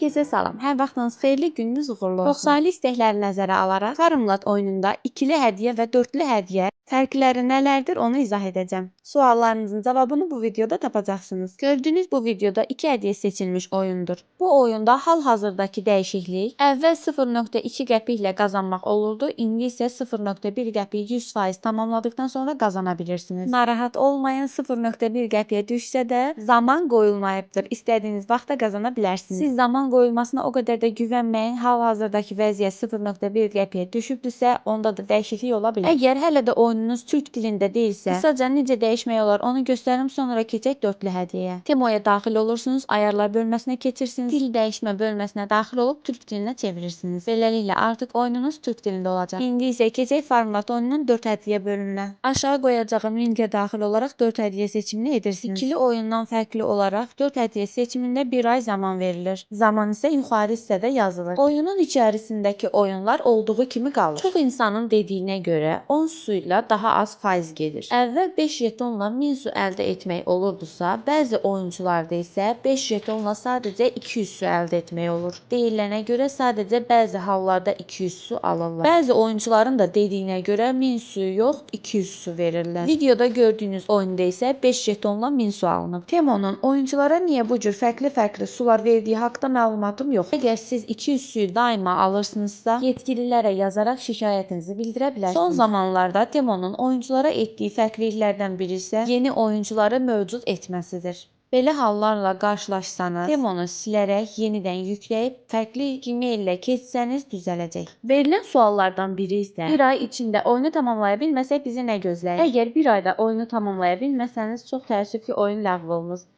Hər kəsə salam. Hər vaxtınız xeyirli, gününüz uğurlu olsun. Çoxsaylı istəkləri nəzərə alaraq Farmlat oyununda ikili hədiyyə və dördlü hədiyyə fərqləri nələrdir onu izah edəcəm. Suallarınızın cavabını bu videoda tapacaqsınız. Gördüyünüz bu videoda 2 hədiyyə seçilmiş oyundur. Bu oyunda hal-hazırdakı dəyişiklik əvvəl 0.2 qəpiklə qazanmaq olurdu, indi isə 0.1 qəpik 100% tamamladıktan sonra qazana bilirsiniz. Narahat olmayın, 0.1 qəpiyə düşsə də zaman qoyulmayıbdır. İstədiyiniz vaxtda qazana bilərsiniz. Siz zaman qoyulmasına o qədər də güvənməyin. Hal-hazırdakı vəziyyət 0.1 qəpiyə düşübdürsə, onda da dəyişiklik ola bilər. Əgər hələ də oyununuz türk dilində deyilsə, qısaca necə dəyişmək olar onu göstərim, sonra keçək dördlü hədiyyəyə. Temoya daxil olursunuz, ayarlar bölməsinə keçirsiniz, dil dəyişmə bölməsinə daxil olub türk dilinə çevirirsiniz. Beləliklə artıq oyununuz türk dilində olacaq. İndi isə keçək Farmlat oyununun 4 hədiyyə bölümünə. Aşağı qoyacağım linkə daxil olaraq 4 hədiyyə seçimini edirsiniz. İkili oyundan fərqli olaraq 4 hədiyyə seçimində 1 ay zaman verilir. Zaman isə yuxarı hissədə yazılır. Oyunun içərisindəki oyunlar olduğu kimi qalır. Çox insanın dediyinə görə 10 su ilə daha az faiz gedir. Əvvəl 5 jetonla 1000 su əldə etmək olurdusa, bəzi oyuncularda isə 5 jetonla sadəcə 200 su əldə etmək olur. Deyilənə görə sadəcə bəzi hallarda 200 su alırlar. Bəzi oyuncuların da dediyinə görə 1000 su yox, 200 su verirlər. Videoda gördüyünüz oyunda isə 5 jetonla 1000 su alınıb. Temonun oyunculara niyə bu cür fərqli sular verdiyi haqqında məlumatım yox. Əgər siz 200 suyu daima alırsınızsa, yetkililərə yazaraq şikayətinizi bildirə bilərsiniz. Son zamanlarda Temonun oyunculara etdiyi fərqliliklərdən biri isə yeni oyuncuları mövcud etməsidir. Belə hallarla qarşılaşsanız, Temonu silərək yenidən yükləyib fərqli Gmail ilə keçsəniz düzələcək. Verilən suallardan biri isə bir ay içində oyunu tamamlaya bilməsək bizi nə gözləyir? Əgər bir ayda oyunu tamamlaya bilməsəniz, çox təəssüf ki, oyun ləğv olunur.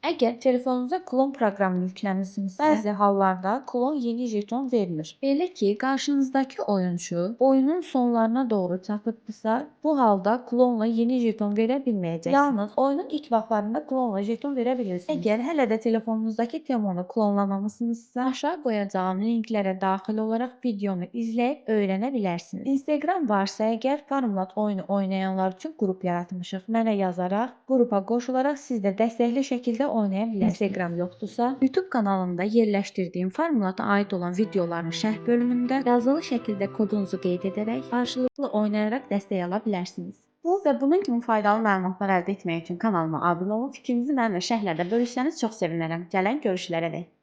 Əgər telefonunuza klon proqramını yükləmisinizsə, bəzi hallarda klon yeni jeton vermir. Belə ki, qarşınızdakı oyunçu oyunun sonlarına doğru çatıbdırsa, bu halda klonla yeni jeton verə bilməyəcəksiniz. Yalnız oyunun ilk vaxtlarında klonla jeton verə bilirsiniz. Əgər hələ də telefonunuzdakı Temonu klonlamamısınızsa, aşağı qoyacağım linklərə daxil olaraq videonu izləyib öyrənə bilərsiniz. Instagram varsa əgər Farmlat oyunu oynayanlar üçün qrup yaratmışıq. Mənə yazaraq, qrupa qoşularaq siz də dəstəkli şəkildə oynaya bilərsiniz. Instagram yoxdursa, YouTube kanalımda yerləşdirdiyim Farmlata aid olan videoların şərh bölümündə yazılı şəkildə kodunuzu qeyd edərək qarşılıqlı oynayaraq dəstək ala bilərsiniz. Bu və bunun kimi faydalı məlumatlar əldə etmək üçün kanalıma abunə olun. Fikrinizi mənimlə şərhlərdə bölüşsəniz çox sevinərəm. Gələn görüşlərə dək.